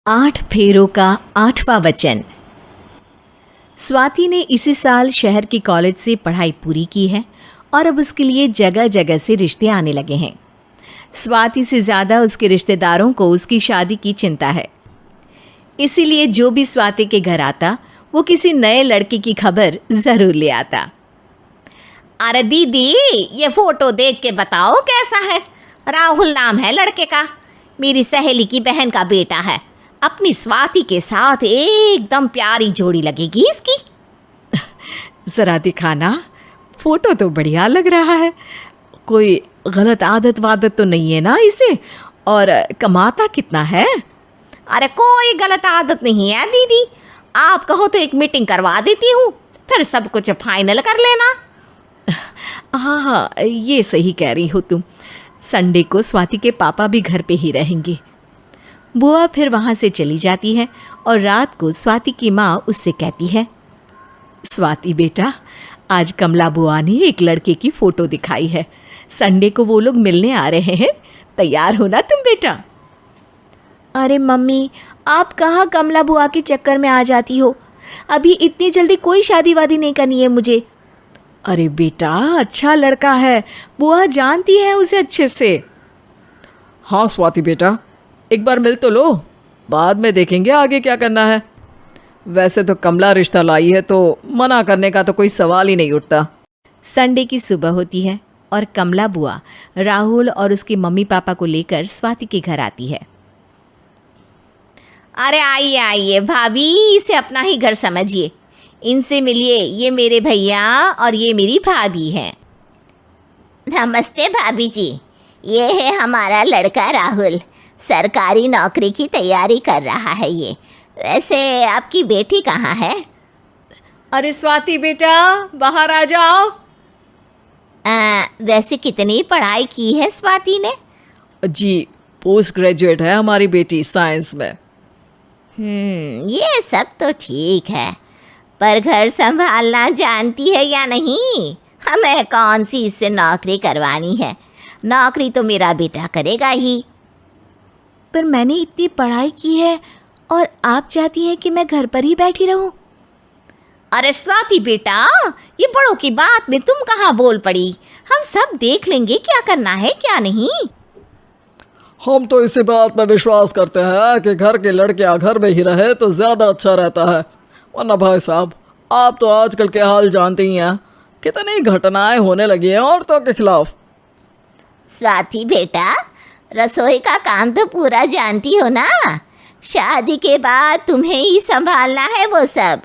8 फेरों का 8वां वचन। स्वाति ने इसी साल शहर के कॉलेज से पढ़ाई पूरी की है और अब उसके लिए जगह जगह से रिश्ते आने लगे हैं। स्वाति से ज़्यादा उसके रिश्तेदारों को उसकी शादी की चिंता है, इसीलिए जो भी स्वाति के घर आता वो किसी नए लड़के की खबर ज़रूर ले आता। अरे दीदी, ये फोटो देख के बताओ कैसा है। राहुल नाम है लड़के का, मेरी सहेली की बहन का बेटा है। अपनी स्वाति के साथ एकदम प्यारी जोड़ी लगेगी इसकी। ज़रा दिखाना, फोटो तो बढ़िया लग रहा है। कोई गलत आदत वादत तो नहीं है ना इसे? और कमाता कितना है? अरे कोई गलत आदत नहीं है दीदी, आप कहो तो एक मीटिंग करवा देती हूँ, फिर सब कुछ फाइनल कर लेना। हाँ, ये सही कह रही हो तुम। संडे को स्वाति के पापा भी घर पे ही रहेंगे। बुआ फिर वहाँ से चली जाती है और रात को स्वाति की माँ उससे कहती है, स्वाति बेटा, आज कमला बुआ ने एक लड़के की फ़ोटो दिखाई है। संडे को वो लोग मिलने आ रहे हैं, तैयार हो ना तुम बेटा? अरे मम्मी, आप कहाँ कमला बुआ के चक्कर में आ जाती हो? अभी इतनी जल्दी कोई शादी वादी नहीं करनी है मुझे। अरे बेटा, अच्छा लड़का है, बुआ जानती है उसे अच्छे से। हाँ स्वाति बेटा, एक बार मिल तो लो, बाद में देखेंगे आगे क्या करना है। वैसे तो कमला रिश्ता लाई है तो मना करने का तो कोई सवाल ही नहीं उठता। संडे की सुबह होती है और कमला बुआ राहुल और उसके मम्मी पापा को लेकर स्वाति के घर आती है। अरे आइए आइए भाभी, इसे अपना ही घर समझिए। इनसे मिलिए, ये मेरे भैया और ये मेरी भाभी हैं। नमस्ते भाभी जी, ये है हमारा लड़का राहुल, सरकारी नौकरी की तैयारी कर रहा है ये। वैसे आपकी बेटी कहाँ है? अरे स्वाति बेटा, बाहर आ जाओ। वैसे कितनी पढ़ाई की है स्वाति ने? जी, पोस्ट ग्रेजुएट है हमारी बेटी साइंस में। ये सब तो ठीक है, पर घर संभालना जानती है या नहीं? हमें कौन सी इससे नौकरी करवानी है, नौकरी तो मेरा बेटा करेगा ही। पर मैंने इतनी पढ़ाई की है और आप चाहती हैं कि मैं घर पर ही बैठी रहूं? अरे स्वाति बेटा, ये बड़ों की बात में तुम कहाँ बोल पड़ी? हम सब देख लेंगे क्या करना है क्या नहीं। हम तो इसी बात पर विश्वास करते हैं कि घर के लड़के घर में ही रहे तो ज़्यादा अच्छा रहता है। वरना भाई साहब, आप तो आजकल के हाल जानते ही हैं, कितनी घटनाएं होने लगी हैं औरतों के खिलाफ। स्वाति बेटा, रसोई का काम तो पूरा जानती हो ना? शादी के बाद तुम्हें ही संभालना है वो सब।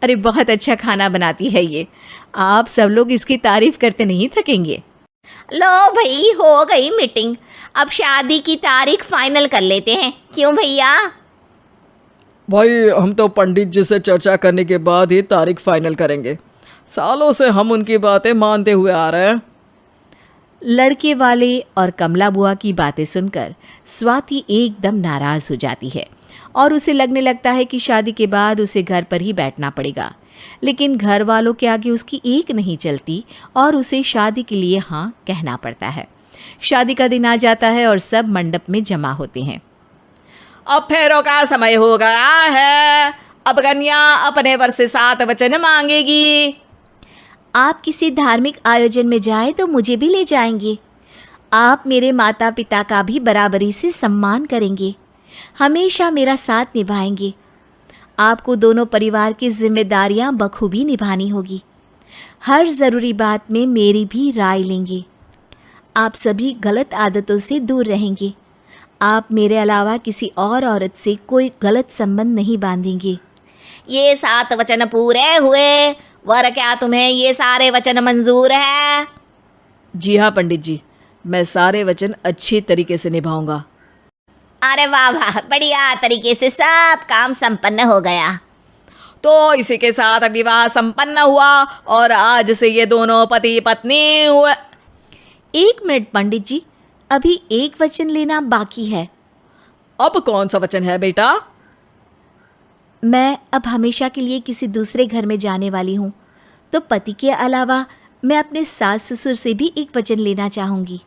अरे बहुत अच्छा खाना बनाती है ये, आप सब लोग इसकी तारीफ करते नहीं थकेंगे। लो भाई, हो गई मीटिंग, अब शादी की तारीख फाइनल कर लेते हैं। क्यों भैया? भाई, हम तो पंडित जी से चर्चा करने के बाद ही तारीख फाइनल करेंगे। सालों से हम उनकी बातें मानते हुए आ रहे हैं। लड़के वाले और कमला बुआ की बातें सुनकर स्वाति एकदम नाराज़ हो जाती है और उसे लगने लगता है कि शादी के बाद उसे घर पर ही बैठना पड़ेगा। लेकिन घर वालों के आगे उसकी एक नहीं चलती और उसे शादी के लिए हाँ कहना पड़ता है। शादी का दिन आ जाता है और सब मंडप में जमा होते हैं। अब फेरों का समय हो गया है, अब कन्या अपने वर से 7 वचन मांगेगी। आप किसी धार्मिक आयोजन में जाएं तो मुझे भी ले जाएंगे। आप मेरे माता पिता का भी बराबरी से सम्मान करेंगे, हमेशा मेरा साथ निभाएंगे। आपको दोनों परिवार की जिम्मेदारियां बखूबी निभानी होगी। हर ज़रूरी बात में मेरी भी राय लेंगे। आप सभी गलत आदतों से दूर रहेंगे। आप मेरे अलावा किसी और औरत से कोई गलत संबंध नहीं बांधेंगे। ये 7 वचन पूरे हुए, वर क्या तुम्हें ये सारे वचन मंजूर है? जी हाँ पंडित जी, मैं सारे वचन अच्छी तरीके से निभाऊंगा। अरे वाह वाह, बढ़िया तरीके से सब काम संपन्न हो गया। तो इसी के साथ विवाह संपन्न हुआ और आज से ये दोनों पति पत्नी हुए। 1 मिनट पंडित जी, अभी एक वचन लेना बाकी है। अब कौन सा वचन है बेटा? मैं अब हमेशा के लिए किसी दूसरे घर में जाने वाली हूँ, तो पति के अलावा मैं अपने सास ससुर से भी एक वचन लेना चाहूँगी।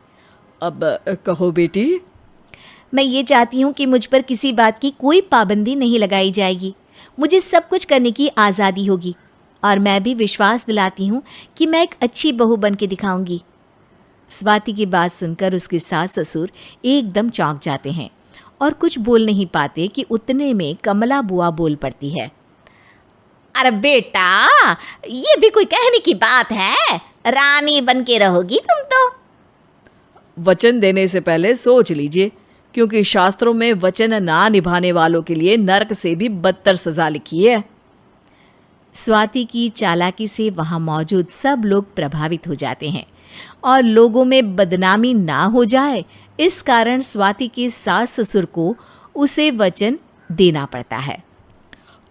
अब कहो बेटी। मैं ये चाहती हूँ कि मुझ पर किसी बात की कोई पाबंदी नहीं लगाई जाएगी। मुझे सब कुछ करने की आज़ादी होगी और मैं भी विश्वास दिलाती हूँ कि मैं एक अच्छी बहू बन के दिखाऊंगी। स्वाति की बात सुनकर उसके सास ससुर एकदम चौंक जाते हैं और कुछ बोल नहीं पाते कि उतने में कमला बुआ बोल पड़ती है। अरे बेटा, ये भी कोई कहने की बात है? रानी बन के रहोगी तुम तो। वचन देने से पहले सोच लीजिए, क्योंकि शास्त्रों में वचन ना निभाने वालों के लिए नरक से भी बदतर सजा लिखी है। स्वाति की चालाकी से वहाँ मौजूद सब लोग प्रभावित हो जाते हैं और लोगों में बदनामी ना हो जाए, इस कारण स्वाति के सास ससुर को उसे वचन देना पड़ता है।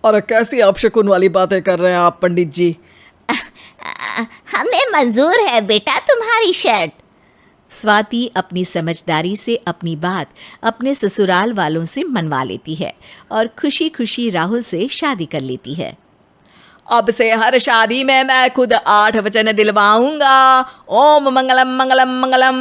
अरे कैसी अपशकुन वाली बातें कर रहे हैं आप पंडित जी। हमें मंजूर है बेटा तुम्हारी शर्त। स्वाति अपनी समझदारी से अपनी बात अपने ससुराल वालों से मनवा लेती है और खुशी खुशी राहुल से शादी कर लेती है। अब से हर शादी में मैं खुद 8 वचन दिलवाऊंगा। ओम मंगलम मंगलम मंगलम।